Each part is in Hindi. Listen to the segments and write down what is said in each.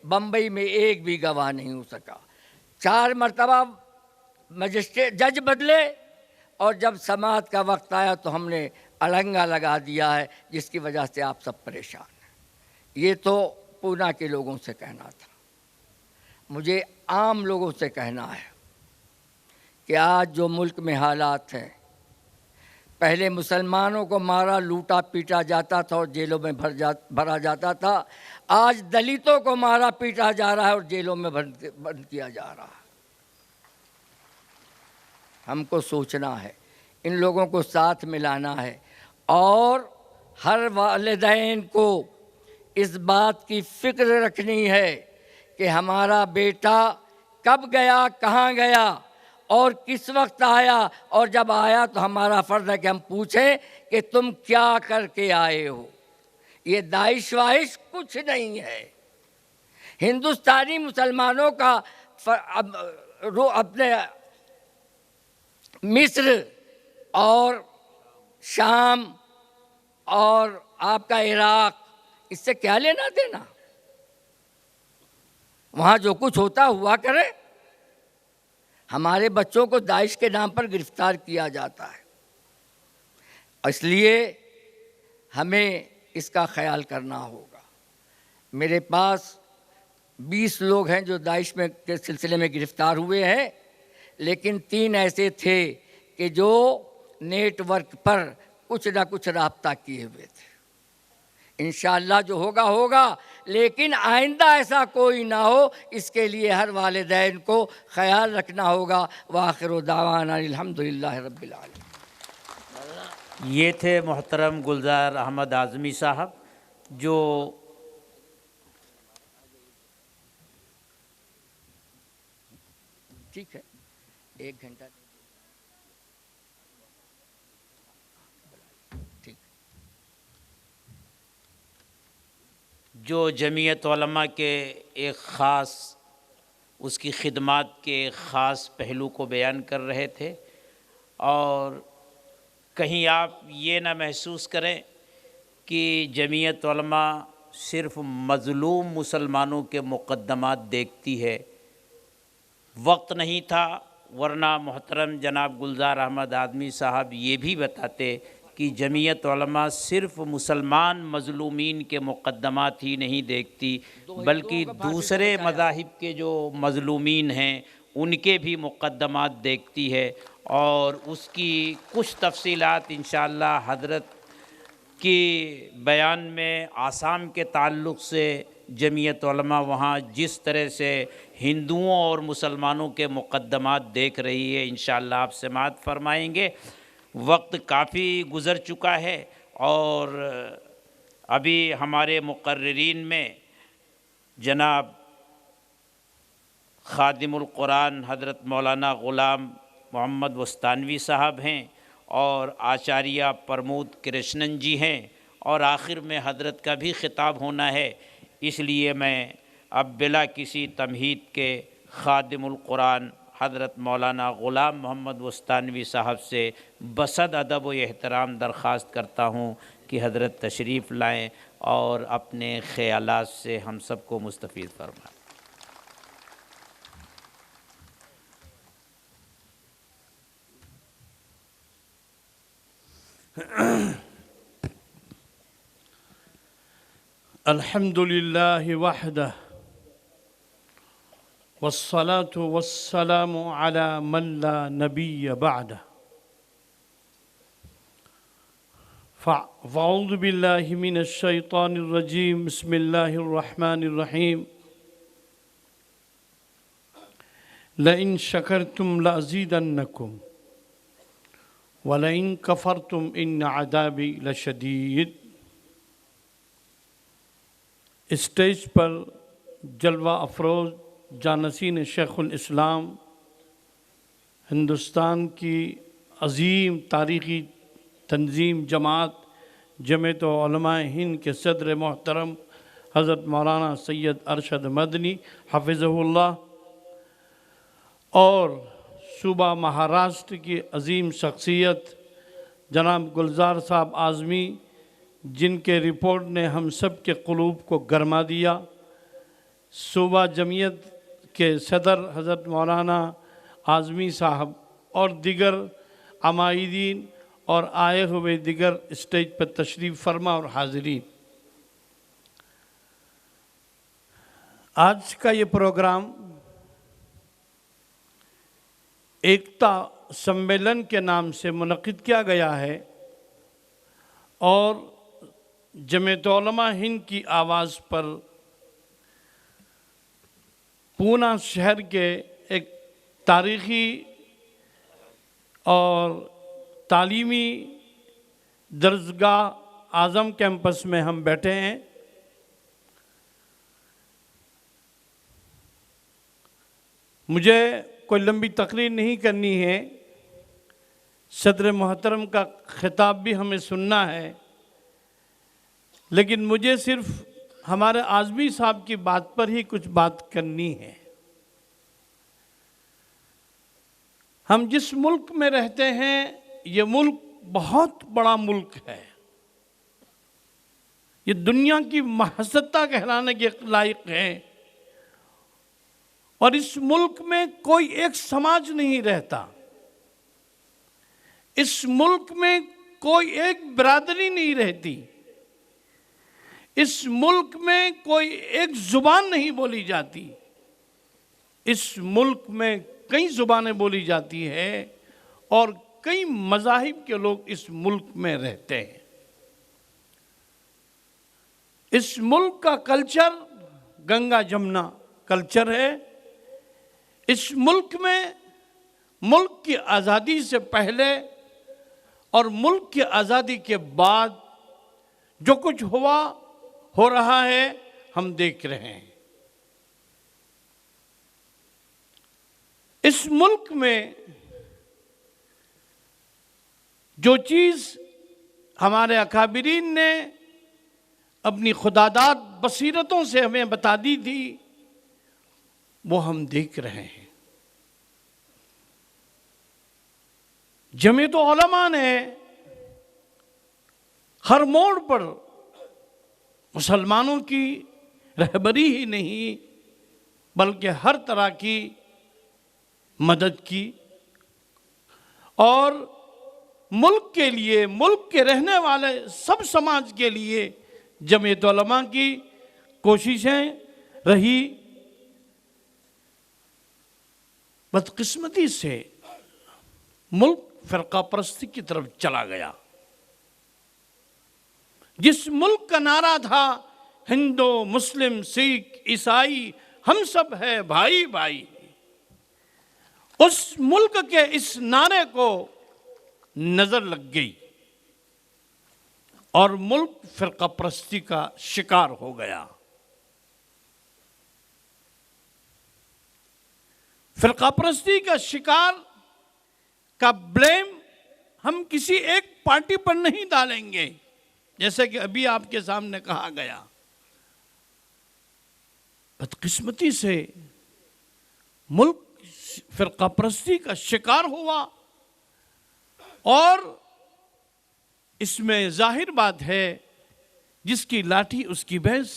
बम्बई में एक भी गवाह नहीं हो सका। 4 मरतबा मजिस्ट्रेट जज बदले और जब समाअत का वक्त आया तो हमने अड़ंगा लगा दिया है, जिसकी वजह से आप सब परेशान हैं। ये तो पूना के लोगों से कहना था। मुझे आम लोगों से कहना है कि आज जो मुल्क में हालात हैं, पहले मुसलमानों को मारा लूटा पीटा जाता था और जेलों में भरा जाता था, आज दलितों को मारा पीटा जा रहा है और जेलों में बंद किया जा रहा है। हमको सोचना है, इन लोगों को साथ मिलाना है और हर वालिदैन को इस बात की फ़िक्र रखनी है कि हमारा बेटा कब गया, कहाँ गया और किस वक्त आया, और जब आया तो हमारा फ़र्ज़ है कि हम पूछें कि तुम क्या करके आए हो। ये दाइश वाइश कुछ नहीं है। हिंदुस्तानी मुसलमानों का अपने मिस्र और शाम और आपका इराक़, इससे क्या लेना देना? वहाँ जो कुछ होता हुआ करे। हमारे बच्चों को दाइश के नाम पर गिरफ्तार किया जाता है, इसलिए हमें इसका ख्याल करना होगा। मेरे पास 20 लोग हैं जो दाइश में के सिलसिले में गिरफ्तार हुए हैं, लेकिन 3 ऐसे थे कि जो नेटवर्क पर कुछ ना कुछ राब्ता किए हुए थे। इंशाअल्लाह जो होगा होगा, लेकिन आइंदा ऐसा कोई ना हो, इसके लिए हर वालिदैन को ख्याल रखना होगा। वाखिरु दावाना अल्हम्दुलिल्लाहि रब्बिल आलमीन। ये थे मोहतरम गुलजार अहमद आज़मी साहब, जो ठीक है 1 घंटा ठीक। जो जमीयत उलमा के एक ख़ास उसकी खिदमात के एक ख़ास पहलू को बयान कर रहे थे, और कहीं आप ये ना महसूस करें कि जमीयत उलमा सिर्फ़ मज़लूम मुसलमानों के मुक़द्दमात देखती है। वक्त नहीं था, वरना मोहतरम जनाब गुलजार अहमद आज़मी साहब ये भी बताते कि जमीयत उलमा सिर्फ़ मुसलमान मज़लूमीन के मुक़द्दमात ही नहीं देखती, बल्कि दूसरे मज़ाहिब के जो मज़लूमीन हैं उनके भी मुक़द्दमात देखती है। और उसकी कुछ तफ़सीलात इंशाअल्लाह हज़रत की बयान में आसाम के ताल्लुक़ से जमीयत उलमा वहाँ जिस तरह से हिंदुओं और मुसलमानों के मुक़द्दमात देख रही है, इंशाअल्लाह आप समाअत फ़रमाएँगे। वक्त काफ़ी गुज़र चुका है और अभी हमारे मुक़र्रिरीन में जनाब ख़ादिमुल कुरान हज़रत मौलाना ग़ुलाम मोहम्मद वस्तानवी साहब हैं और आचार्य प्रमोद कृष्णन जी हैं, और आखिर में हज़रत का भी ख़िताब होना है। इसलिए मैं अब बिला किसी तमहीद के ख़ादिमुल कुरान हज़रत मौलाना ग़ुलाम मोहम्मद वस्तानवी साहब से बसद अदब व एहतराम दरख्वास्त करता हूँ कि हज़रत तशरीफ़ लाएँ और अपने ख़यालात से हम सबको मुस्तफ़ीद फरमाएँ। अल्हम्दुलिल्लाहि वहदह वस्सलातु वस्सलामु अला मन ला नबिय्य बअदह। फ़अऊज़ु बिल्लाहि मिनश शैतानिर रजीम। बिस्मिल्लाहिर रहमानिर रहीम। लइन शकरतुम लअज़ीदन्नकुम वलइन कफ़रतुम इन्न अज़ाबी लशदीद। स्टेज पर जलवा अफरोज़ जानसीन शेखुल इस्लाम, हिंदुस्तान की अज़ीम तारीख़ी तंजीम जमात जमीयत उलमा हिंद के सदर मोहतरम हज़रत मौलाना सैयद अरशद मदनी हफ़िज़हुल्लाह, और सूबा महाराष्ट्र की अज़ीम शख्सियत जनाब गुलजार साहब आज़मी, जिनके रिपोर्ट ने हम सब के क़ुलूब को गरमा दिया, सूबा जमीयत के सदर हज़रत मौलाना आज़मी साहब और दिगर अमायदीन और आए हुए दिगर स्टेज पर तशरीफ़ फरमा और हाज़रीन, आज का ये प्रोग्राम एकता सम्मेलन के नाम से मुनक़िद किया गया है और जमीयत उलमा हिंद की आवाज़ पर पूना शहर के एक तारीख़ी और तालीमी दरसगाह आज़म कैंपस में हम बैठे हैं। मुझे कोई लंबी तकरीर नहीं करनी है, सदर मोहतरम का खिताब भी हमें सुनना है, लेकिन मुझे सिर्फ हमारे आज़मी साहब की बात पर ही कुछ बात करनी है। हम जिस मुल्क में रहते हैं ये मुल्क बहुत बड़ा मुल्क है, ये दुनिया की महासत्ता कहलाने के लायक है और इस मुल्क में कोई एक समाज नहीं रहता, इस मुल्क में कोई एक बिरादरी नहीं रहती, इस मुल्क में कोई एक जुबान नहीं बोली जाती, इस मुल्क में कई जुबानें बोली जाती है और कई मज़ाहिब के लोग इस मुल्क में रहते हैं। इस मुल्क का कल्चर गंगा जमुना कल्चर है। इस मुल्क में मुल्क की आज़ादी से पहले और मुल्क की आज़ादी के बाद जो कुछ हुआ हो रहा है हम देख रहे हैं। इस मुल्क में जो चीज़ हमारे अकाबिरीन ने अपनी खुदादाद बसीरतों से हमें बता दी थी वो हम देख रहे हैं। जमीयत उलमा ने हर मोड़ पर मुसलमानों की रहबरी ही नहीं बल्कि हर तरह की मदद की और मुल्क के लिए, मुल्क के रहने वाले सब समाज के लिए जमीयत उलमा की कोशिशें रही। बदकिस्मती से मुल्क फ़िरका परस्ती की तरफ चला गया। जिस मुल्क का नारा था हिंदू मुस्लिम सिख ईसाई हम सब है भाई भाई, उस मुल्क के इस नारे को नजर लग गई और मुल्क फ़िरका परस्ती का शिकार हो गया। फ़िरका परस्ती का शिकार का ब्लेम हम किसी एक पार्टी पर नहीं डालेंगे, जैसे कि अभी आपके सामने कहा गया। बदकिस्मती से मुल्क फ़िरका परस्ती का शिकार हुआ और इसमें जाहिर बात है जिसकी लाठी उसकी भैंस,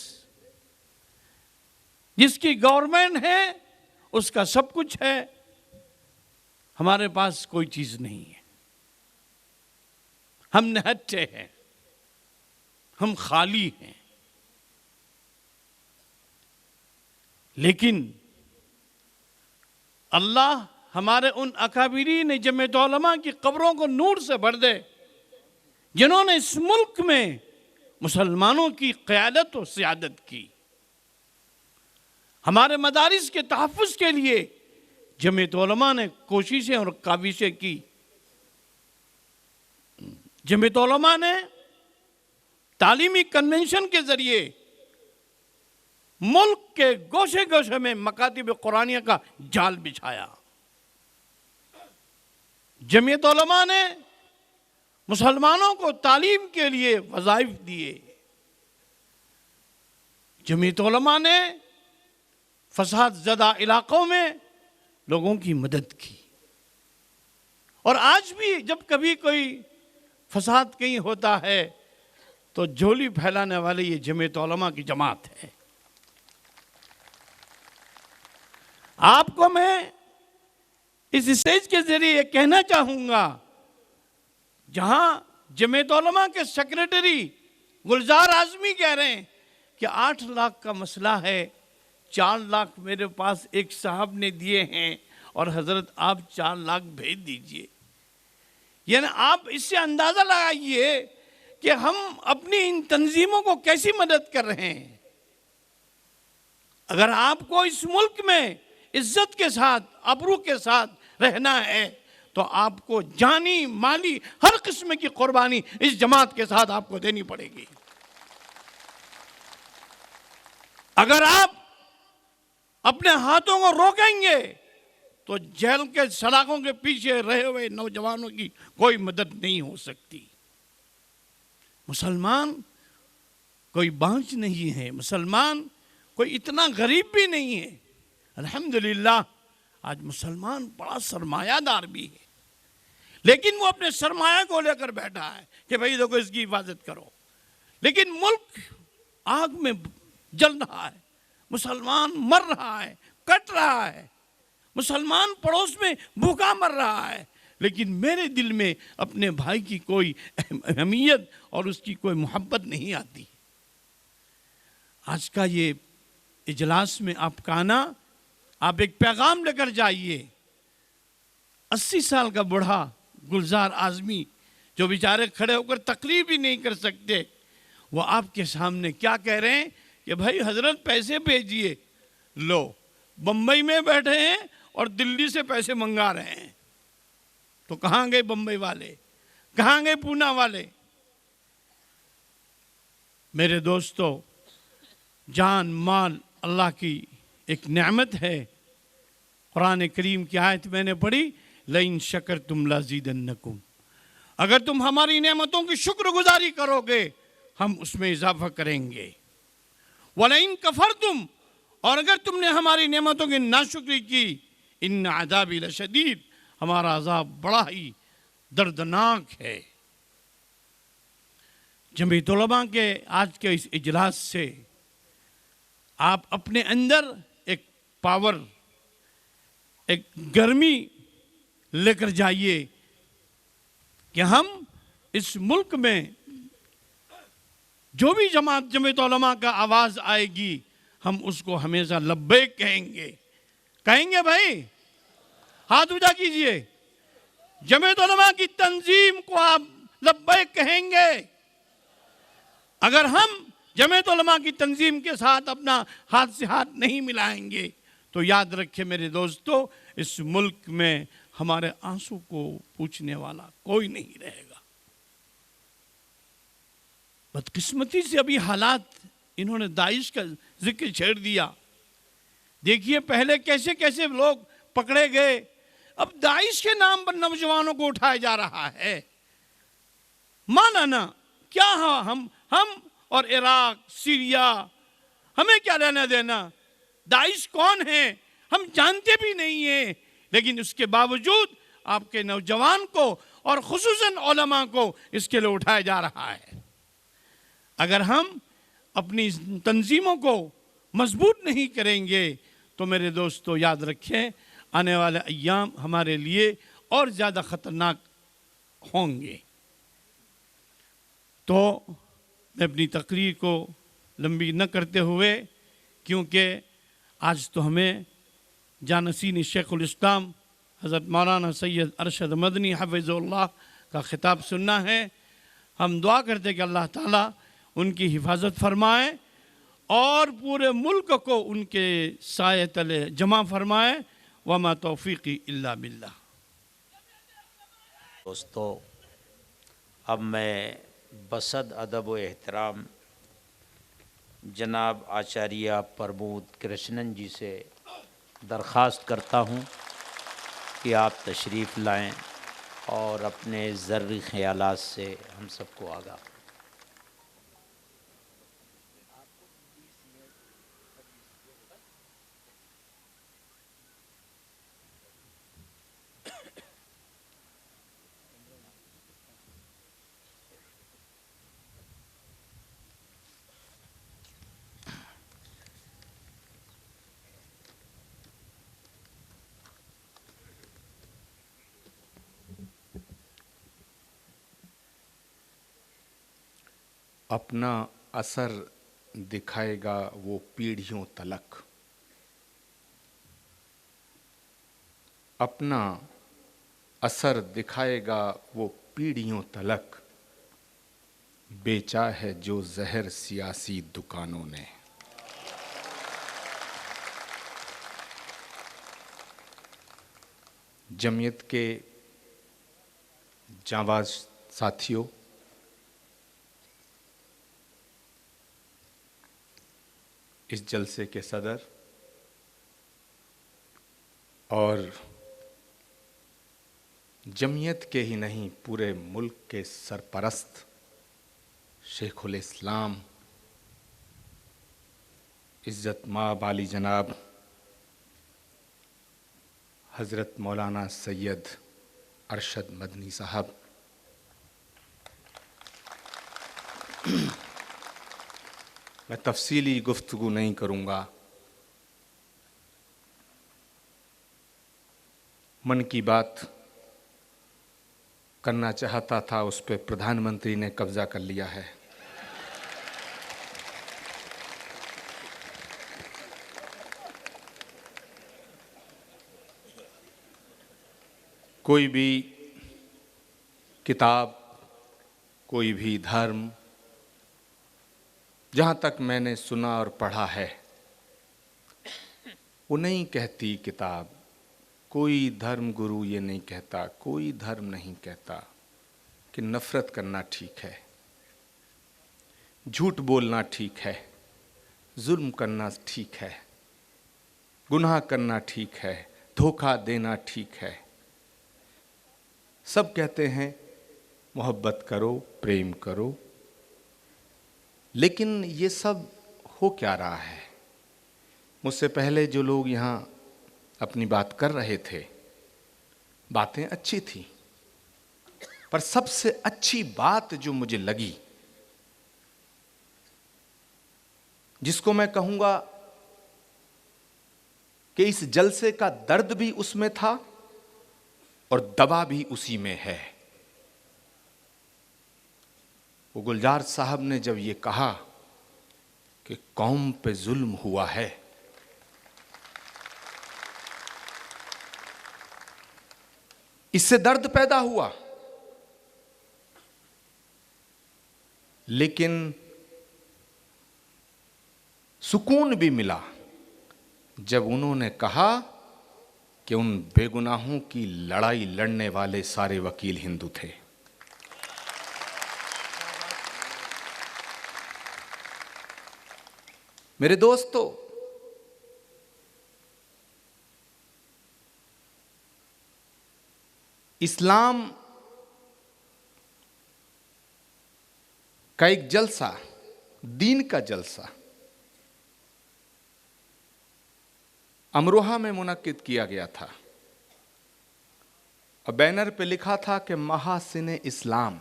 जिसकी गवर्नमेंट है उसका सब कुछ है, हमारे पास कोई चीज नहीं है। हम निहत्थे हैं, हम खाली हैं। लेकिन अल्लाह हमारे उन अकाबिरीन जमीयत उलमा की कब्रों को नूर से भर दे जिन्होंने इस मुल्क में मुसलमानों की क़यादत और सियादत की। हमारे मदारिस के तहफ़्फ़ुज़ के लिए जमीयत उलमा ने कोशिशें और काविशें की। जमीयत उलमा ने तालीमी कन्वेंशन के ज़रिए मुल्क के गोशे गोशे में मकातिब कुरानिया का जाल बिछाया। जमीयत उलमा ने मुसलमानों को तालीम के लिए वज़ाइफ दिए। जमीयत उलमा ने फसाद ज़दा इलाक़ों में लोगों की मदद की। और आज भी जब कभी कोई फसाद कहीं होता है तो झोली फैलाने वाले ये जमीयत उलमा की जमात है। आपको मैं इस स्टेज के जरिए ये कहना चाहूंगा, जहां जमीयत उलमा के सेक्रेटरी गुलजार आजमी कह रहे हैं कि 8 लाख का मसला है, 4 लाख मेरे पास एक साहब ने दिए हैं और हजरत आप 4 लाख भेज दीजिए। यानी आप इससे अंदाजा लगाइए कि हम अपनी इन तंजीमों को कैसी मदद कर रहे हैं। अगर आपको इस मुल्क में इज्जत के साथ, अबरू के साथ रहना है तो आपको जानी माली हर किस्म की कुर्बानी इस जमात के साथ आपको देनी पड़ेगी। अगर आप अपने हाथों को रोकेंगे तो जेल के सलाखों के पीछे रहे हुए नौजवानों की कोई मदद नहीं हो सकती। मुसलमान कोई बांझ नहीं है, मुसलमान कोई इतना गरीब भी नहीं है। अल्हम्दुलिल्लाह आज मुसलमान बड़ा सरमायादार भी है, लेकिन वो अपने सरमाया को लेकर बैठा है कि भाई देखो इसकी हिफाजत करो। लेकिन मुल्क आग में जल रहा है, मुसलमान मर रहा है, कट रहा है, मुसलमान पड़ोस में भूखा मर रहा है, लेकिन मेरे दिल में अपने भाई की कोई अहमियत और उसकी कोई मोहब्बत नहीं आती। आज का ये इजलास में आपका आना, आप एक पैगाम लेकर जाइए। 80 साल का बूढ़ा गुलजार आजमी जो बेचारे खड़े होकर तकरीर भी नहीं कर सकते, वो आपके सामने क्या कह रहे हैं कि भाई हजरत पैसे भेजिए। लो, बम्बई में बैठे हैं और दिल्ली से पैसे मंगा रहे हैं। तो कहाँ गए बम्बई वाले, कहाँ गए पूना वाले? मेरे दोस्तों, जान माल अल्लाह की एक नेमत है। कुरान करीम की आयत मैंने पढ़ी, लइन शकर तुम लाज़ीदन्नकुम, अगर तुम हमारी नेमतों की शुक्रगुजारी करोगे हम उसमें इजाफा करेंगे। वलइन कफर तुम, और अगर तुमने हमारी नेमतों की नाशुक्री की, इन अज़ाबी लशदीद, हमारा अज़ाब बड़ा ही दर्दनाक है। जमीयत उलमा के आज के इस इजलास से आप अपने अंदर एक पावर, एक गर्मी लेकर जाइए कि हम इस मुल्क में जो भी जमीयत उलमा का आवाज़ आएगी हम उसको हमेशा लब्बैक कहेंगे। कहेंगे भाई? हाथ ऊंचा कीजिए। जमीयत उलमा की तंजीम को आप लब्बैक कहेंगे। अगर हम जमीयत उलमा की तंजीम के साथ अपना हाथ से हाथ नहीं मिलाएंगे तो याद रखिए मेरे दोस्तों, इस मुल्क में हमारे आंसू को पूछने वाला कोई नहीं रहेगा। बदकिस्मती से अभी हालात, इन्होंने दाइश का जिक्र छेड़ दिया। देखिए पहले कैसे कैसे लोग पकड़े गए, अब दाइश के नाम पर नौजवानों को उठाया जा रहा है। माना ना क्या हम और इराक, सीरिया, हमें क्या लेना देना? दाइश कौन है हम जानते भी नहीं है, लेकिन उसके बावजूद आपके नौजवान को और खुसूसन उलमा को इसके लिए उठाया जा रहा है। अगर हम अपनी तंजीमों को मजबूत नहीं करेंगे तो मेरे दोस्तों याद रखें, आने वाले अय्याम हमारे लिए और ज़्यादा ख़तरनाक होंगे। तो मैं अपनी तकरीर को लंबी न करते हुए, क्योंकि आज तो हमें जानसीन शेखुल इस्लाम हज़रत मौलाना सैयद अरशद मदनी हफ़िज़ुल्लाह का ख़िताब सुनना है। हम दुआ करते कि अल्लाह ताला उनकी हिफाजत फरमाए और पूरे मुल्क को उनके साए तले जमा फरमाए। वमा तौफ़ीक़ी इल्ला बिल्लाह। दोस्तों, अब मैं बसद अदब व एहतराम जनाब आचार्य प्रमोद कृष्णन जी से दरख्वास्त करता हूँ कि आप तशरीफ़ लाएं और अपने ज़र्री ख़यालात से हम सबको आगाह। अपना असर दिखाएगा वो पीढ़ियों तलक। अपना असर दिखाएगा वो पीढ़ियों तलक। बेचा है जो जहर सियासी दुकानों ने। जमीयत के जांबाज साथियों, इस जलसे के सदर और जमीयत के ही नहीं पूरे मुल्क के सरपरस्त शेखुल इस्लाम इज़्ज़त माब आली जनाब हज़रत मौलाना सैयद अरशद मदनी साहब, मैं तफसीली गुफ्तगू नहीं करूँगा। मन की बात करना चाहता था, उस पर प्रधानमंत्री ने कब्जा कर लिया है। कोई भी किताब, कोई भी धर्म, जहाँ तक मैंने सुना और पढ़ा है, वो नहीं कहती किताब, कोई धर्म गुरु ये नहीं कहता, कोई धर्म नहीं कहता कि नफ़रत करना ठीक है, झूठ बोलना ठीक है, जुल्म करना ठीक है, गुनाह करना ठीक है, धोखा देना ठीक है। सब कहते हैं मोहब्बत करो, प्रेम करो, लेकिन ये सब हो क्या रहा है? मुझसे पहले जो लोग यहाँ अपनी बात कर रहे थे, बातें अच्छी थी, पर सबसे अच्छी बात जो मुझे लगी, जिसको मैं कहूंगा कि इस जलसे का दर्द भी उसमें था और दवा भी उसी में है, वो गुलजार साहब ने जब ये कहा कि कौम पे जुल्म हुआ है, इससे दर्द पैदा हुआ, लेकिन सुकून भी मिला जब उन्होंने कहा कि उन बेगुनाहों की लड़ाई लड़ने वाले सारे वकील हिंदू थे। मेरे दोस्तों, इस्लाम का एक जलसा, दीन का जलसा अमरोहा में मुनक्किद किया गया था और बैनर पे लिखा था कि महासिन इस्लाम।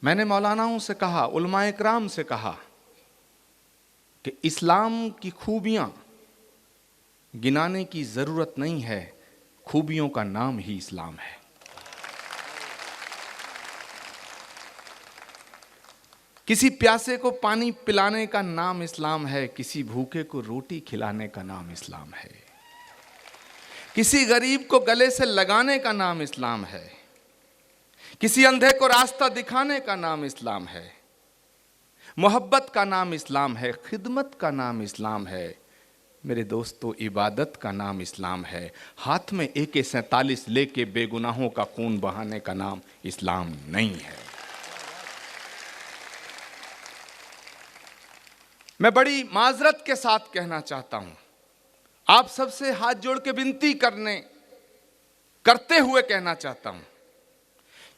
मैंने मौलानाओं से कहा, उलमाए इकराम से कहा कि इस्लाम की खूबियां गिनाने की जरूरत नहीं है, खूबियों का नाम ही इस्लाम है। किसी प्यासे को पानी पिलाने का नाम इस्लाम है, किसी भूखे को रोटी खिलाने का नाम इस्लाम है, किसी गरीब को गले से लगाने का नाम इस्लाम है, किसी अंधे को रास्ता दिखाने का नाम इस्लाम है, मोहब्बत का नाम इस्लाम है, खिदमत का नाम इस्लाम है। मेरे दोस्तों, इबादत का नाम इस्लाम है। हाथ में AK-47 लेके बेगुनाहों का खून बहाने का नाम इस्लाम नहीं है। मैं बड़ी माजरत के साथ कहना चाहता हूं, आप सबसे हाथ जोड़ के विनती करते हुए कहना चाहता हूं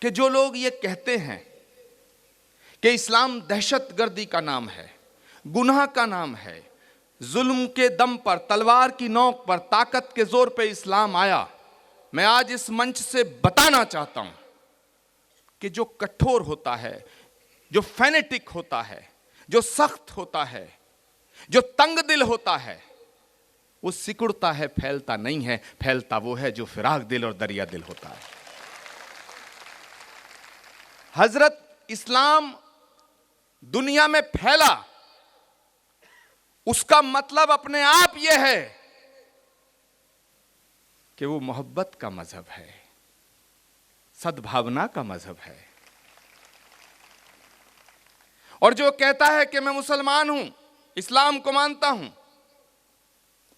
कि जो लोग ये कहते हैं कि इस्लाम दहशतगर्दी का नाम है, गुनाह का नाम है, जुल्म के दम पर, तलवार की नोक पर, ताकत के जोर पे इस्लाम आया, मैं आज इस मंच से बताना चाहता हूं कि जो कठोर होता है, जो फैनेटिक होता है, जो सख्त होता है, जो तंग दिल होता है, वो सिकुड़ता है, फैलता नहीं है। फैलता वो है जो फिराक दिल और दरिया दिल होता है। हजरत इस्लाम दुनिया में फैला, उसका मतलब अपने आप यह है कि वो मोहब्बत का मजहब है, सद्भावना का मजहब है। और जो कहता है कि मैं मुसलमान हूं, इस्लाम को मानता हूं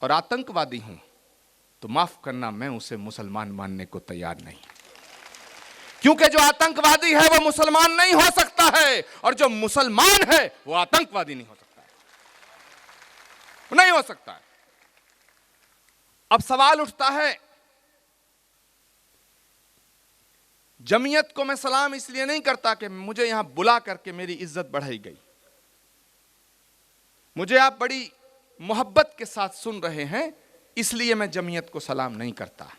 और आतंकवादी हूं, तो माफ करना, मैं उसे मुसलमान मानने को तैयार नहीं। क्योंकि जो आतंकवादी है वो मुसलमान नहीं हो सकता है, और जो मुसलमान है वो आतंकवादी नहीं हो सकता है, वो नहीं हो सकता है। अब सवाल उठता है, जमीयत को मैं सलाम इसलिए नहीं करता कि मुझे यहां बुला करके मेरी इज्जत बढ़ाई गई, मुझे आप बड़ी मोहब्बत के साथ सुन रहे हैं इसलिए मैं जमीयत को सलाम नहीं करता।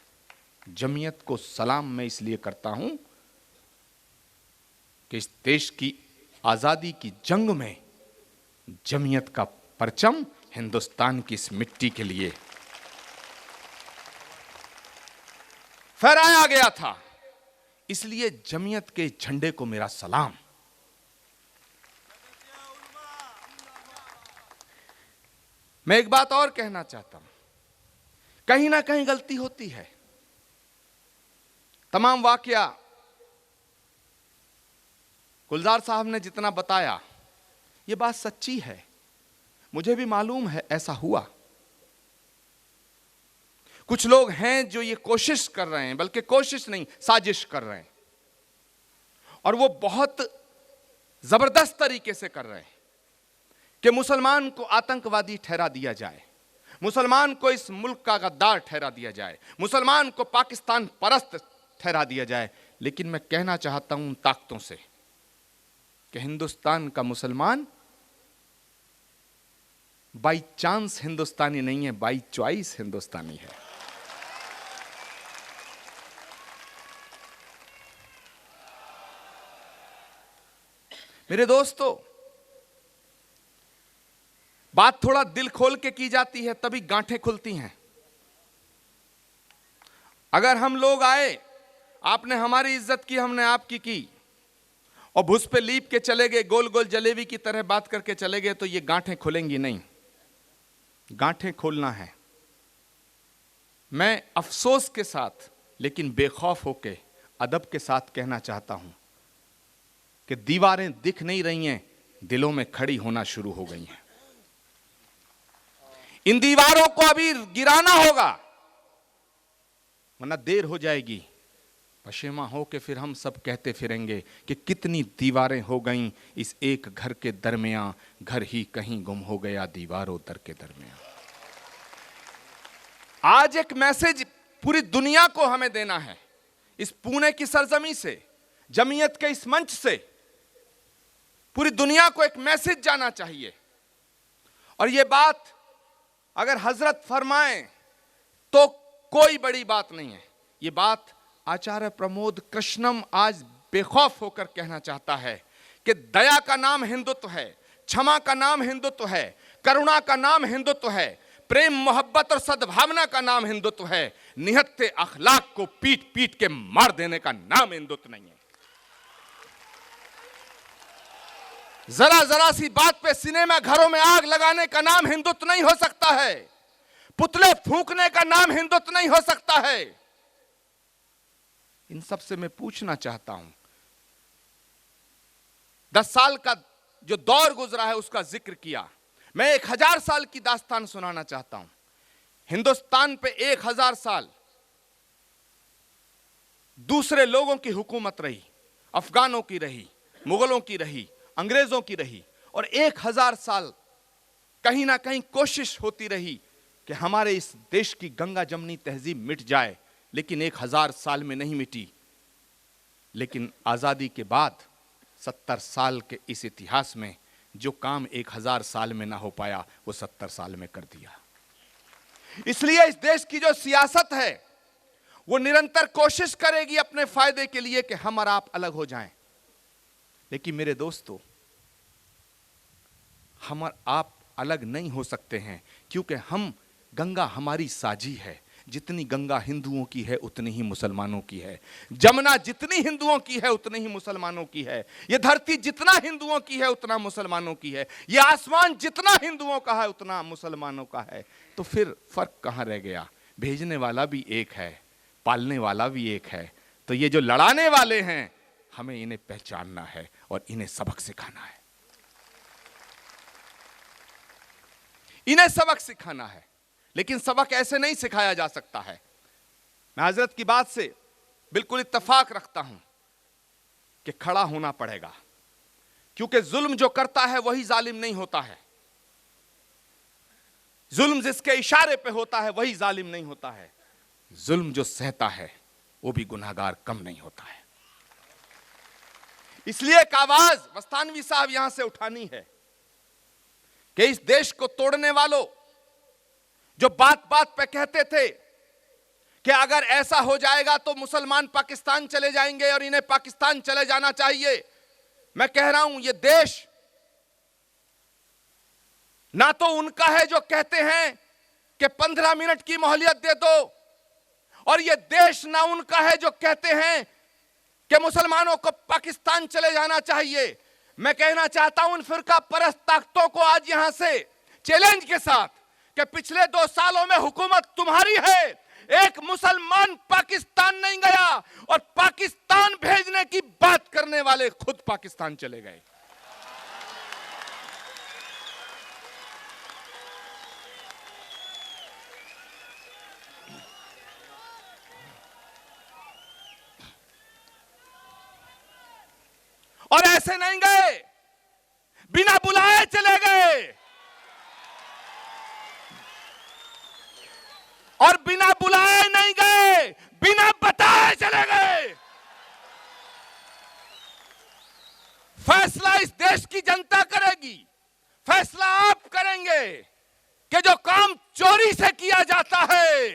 जमीयत को सलाम मैं इसलिए करता हूं कि इस देश की आजादी की जंग में जमीयत का परचम हिंदुस्तान की इस मिट्टी के लिए फहराया गया था, इसलिए जमीयत के झंडे को मेरा सलाम। मैं एक बात और कहना चाहता हूं, कहीं ना कहीं गलती होती है। तमाम वाकया गुलजार साहब ने जितना बताया, यह बात सच्ची है, मुझे भी मालूम है ऐसा हुआ। कुछ लोग हैं जो ये कोशिश कर रहे हैं, बल्कि कोशिश नहीं, साजिश कर रहे हैं, और वो बहुत जबरदस्त तरीके से कर रहे हैं कि मुसलमान को आतंकवादी ठहरा दिया जाए, मुसलमान को इस मुल्क का गद्दार ठहरा दिया जाए, मुसलमान को पाकिस्तान परस्त ठहरा दिया जाए। लेकिन मैं कहना चाहता हूं ताकतों से कि हिंदुस्तान का मुसलमान बाई चांस हिंदुस्तानी नहीं है, बाई चॉइस हिंदुस्तानी है। मेरे दोस्तों, बात थोड़ा दिल खोल के की जाती है तभी गांठें खुलती हैं। अगर हम लोग आए, आपने हमारी इज्जत की, हमने आपकी की, और भुस पे लीप के चले गए, गोल गोल जलेबी की तरह बात करके चले गए, तो ये गांठें खुलेंगी नहीं। गांठें खोलना है। मैं अफसोस के साथ लेकिन बेखौफ होके अदब के साथ कहना चाहता हूं कि दीवारें दिख नहीं रही हैं, दिलों में खड़ी होना शुरू हो गई हैं। इन दीवारों को अभी गिराना होगा, वरना देर हो जाएगी। पशेमा हो के फिर हम सब कहते फिरेंगे कि कितनी दीवारें हो गईं इस एक घर के दरमियां, घर ही कहीं गुम हो गया दीवारों दर के दरमियां। आज एक मैसेज पूरी दुनिया को हमें देना है। इस पुणे की सरजमी से, जमीयत के इस मंच से पूरी दुनिया को एक मैसेज जाना चाहिए। और यह बात अगर हजरत फरमाएं तो कोई बड़ी बात नहीं है। यह बात आचार्य प्रमोद कृष्णम आज बेखौफ होकर कहना चाहता है कि दया का नाम हिंदुत्व है, क्षमा का नाम हिंदुत्व है, करुणा का नाम हिंदुत्व है, प्रेम मोहब्बत और सद्भावना का नाम हिंदुत्व है। निहत्ते अखलाक को पीट पीट के मार देने का नाम हिंदुत्व नहीं है। जरा जरा सी बात पे सिनेमा घरों में आग लगाने का नाम हिंदुत्व नहीं हो सकता है। पुतले फूंकने का नाम हिंदुत्व नहीं हो सकता है। इन सब से मैं पूछना चाहता हूं, 10 साल का जो दौर गुजरा है उसका जिक्र किया, मैं 1000 साल की दास्तान सुनाना चाहता हूं। हिंदुस्तान पे 1000 साल दूसरे लोगों की हुकूमत रही, अफगानों की रही, मुगलों की रही, अंग्रेजों की रही, और 1000 साल कहीं ना कहीं कोशिश होती रही कि हमारे इस देश की गंगा जमनी तहजीब मिट जाए, लेकिन 1000 साल में नहीं मिटी। लेकिन आजादी के बाद 70 साल के इस इतिहास में जो काम 1000 साल में ना हो पाया, वो 70 साल में कर दिया। इसलिए इस देश की जो सियासत है वो निरंतर कोशिश करेगी अपने फायदे के लिए कि हम और आप अलग हो जाएं। लेकिन मेरे दोस्तों, हम और आप अलग नहीं हो सकते हैं, क्योंकि गंगा हमारी साझी है, जितनी गंगा हिंदुओं की है उतनी ही मुसलमानों की है, जमुना जितनी हिंदुओं की है उतनी ही मुसलमानों की है, ये धरती जितना हिंदुओं की है उतना मुसलमानों की है, ये आसमान जितना हिंदुओं का है उतना मुसलमानों का है। तो फिर फर्क कहाँ रह गया? भेजने वाला भी एक है, पालने वाला भी एक है। तो ये जो लड़ाने वाले हैं, हमें इन्हें पहचानना है और इन्हें सबक सिखाना है, इन्हें सबक सिखाना है। लेकिन सबक ऐसे नहीं सिखाया जा सकता है। मैं हजरत की बात से बिल्कुल इत्तेफाक रखता हूं कि खड़ा होना पड़ेगा, क्योंकि जुल्म जो करता है वही जालिम नहीं होता है। जुल्म जिसके इशारे पे होता है वही जालिम नहीं होता है। जुल्म जो सहता है वो भी गुनाहगार कम नहीं होता है। इसलिए एक आवाज मस्तानवी साहब यहां से उठानी है कि इस देश को तोड़ने वालों जो बात बात पे कहते थे कि अगर ऐसा हो जाएगा तो मुसलमान पाकिस्तान चले जाएंगे और इन्हें पाकिस्तान चले जाना चाहिए, मैं कह रहा हूं ये देश ना तो उनका है जो कहते हैं कि 15 मिनट की मोहलियत दे दो, और ये देश ना उनका है जो कहते हैं कि मुसलमानों को पाकिस्तान चले जाना चाहिए। मैं कहना चाहता हूं उन फिरका परस्त ताकतों को आज यहां से चैलेंज के साथ कि पिछले 2 सालों में हुकूमत तुम्हारी है, एक मुसलमान पाकिस्तान नहीं गया, और पाकिस्तान भेजने की बात करने वाले खुद पाकिस्तान चले गए। और ऐसे नहीं गए, बिना बुलाए चले गए, और बिना बुलाए नहीं गए, बिना बताए चले गए। फैसला इस देश की जनता करेगी, फैसला आप करेंगे कि जो काम चोरी से किया जाता है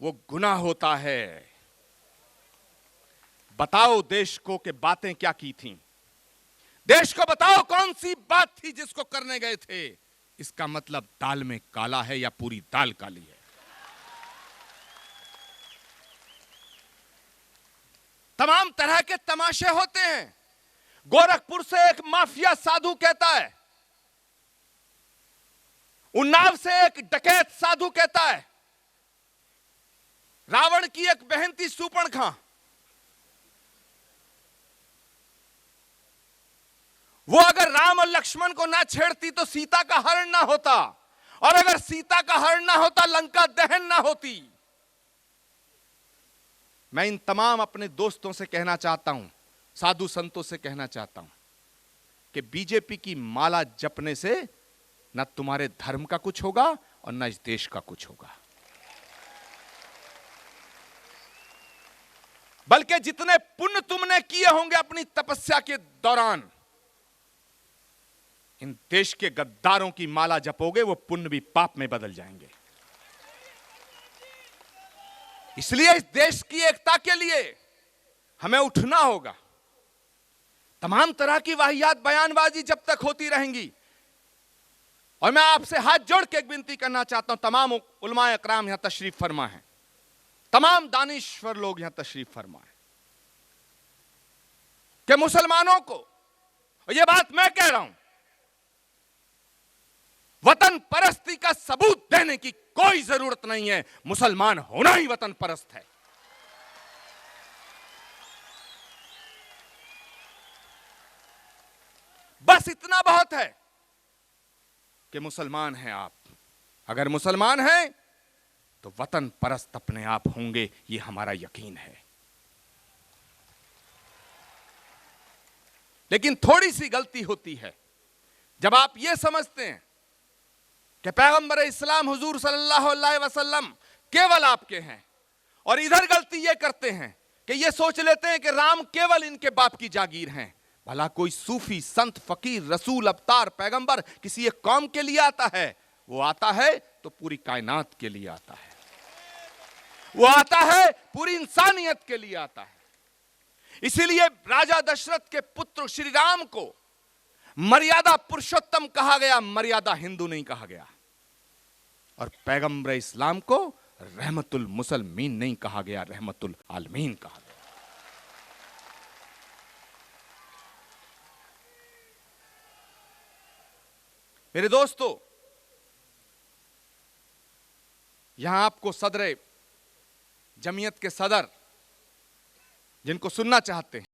वो गुनाह होता है। बताओ देश को कि बातें क्या की थीं, देश को बताओ कौन सी बात थी जिसको करने गए थे। इसका मतलब दाल में काला है या पूरी दाल काली है। तमाम तरह के तमाशे होते हैं। गोरखपुर से एक माफिया साधु कहता है, उन्नाव से एक डकैत साधु कहता है, रावण की एक बहन थी सूर्पणखा, वो अगर राम और लक्ष्मण को ना छेड़ती तो सीता का हरण ना होता, और अगर सीता का हरण ना होता लंका दहन ना होती। मैं इन तमाम अपने दोस्तों से कहना चाहता हूं, साधु संतों से कहना चाहता हूं कि बीजेपी की माला जपने से न तुम्हारे धर्म का कुछ होगा और न इस देश का कुछ होगा, बल्कि जितने पुण्य तुमने किए होंगे अपनी तपस्या के दौरान, इन देश के गद्दारों की माला जपोगे वो पुण्य भी पाप में बदल जाएंगे। इसलिए इस देश की एकता के लिए हमें उठना होगा। तमाम तरह की वाहियात बयानबाजी जब तक होती रहेंगी, और मैं आपसे हाथ जोड़ के एक विनती करना चाहता हूं, तमाम उलमाए अकराम यहां तशरीफ फरमा है, तमाम दानिश्वर लोग यहां तशरीफ फरमा है, कि मुसलमानों को, और ये बात मैं कह रहा हूं, वतन परस्ती का सबूत देने की कोई जरूरत नहीं है। मुसलमान होना ही वतन परस्त है। बस इतना बहुत है कि मुसलमान हैं आप। अगर मुसलमान हैं तो वतन परस्त अपने आप होंगे, ये हमारा यकीन है। लेकिन थोड़ी सी गलती होती है जब आप ये समझते हैं कि पैगंबर इस्लाम हुजूर सल्लल्लाहु अलैहि वसल्लम केवल आपके हैं, और इधर गलती ये करते हैं कि ये सोच लेते हैं कि राम केवल इनके बाप की जागीर हैं। भला कोई सूफी, संत, फकीर, रसूल, अवतार, पैगंबर किसी एक कौम के लिए आता है? वो आता है तो पूरी कायनात के लिए आता है, वो आता है पूरी इंसानियत के लिए आता है। इसीलिए राजा दशरथ के पुत्र श्री राम को मर्यादा पुरुषोत्तम कहा गया, मर्यादा हिंदू नहीं कहा गया। और पैगंबर इस्लाम को रहमतुल मुसलमीन नहीं कहा गया, रहमतुल आलमीन कहा गया। मेरे दोस्तों, यहां आपको सदर जमीयत के सदर जिनको सुनना चाहते हैं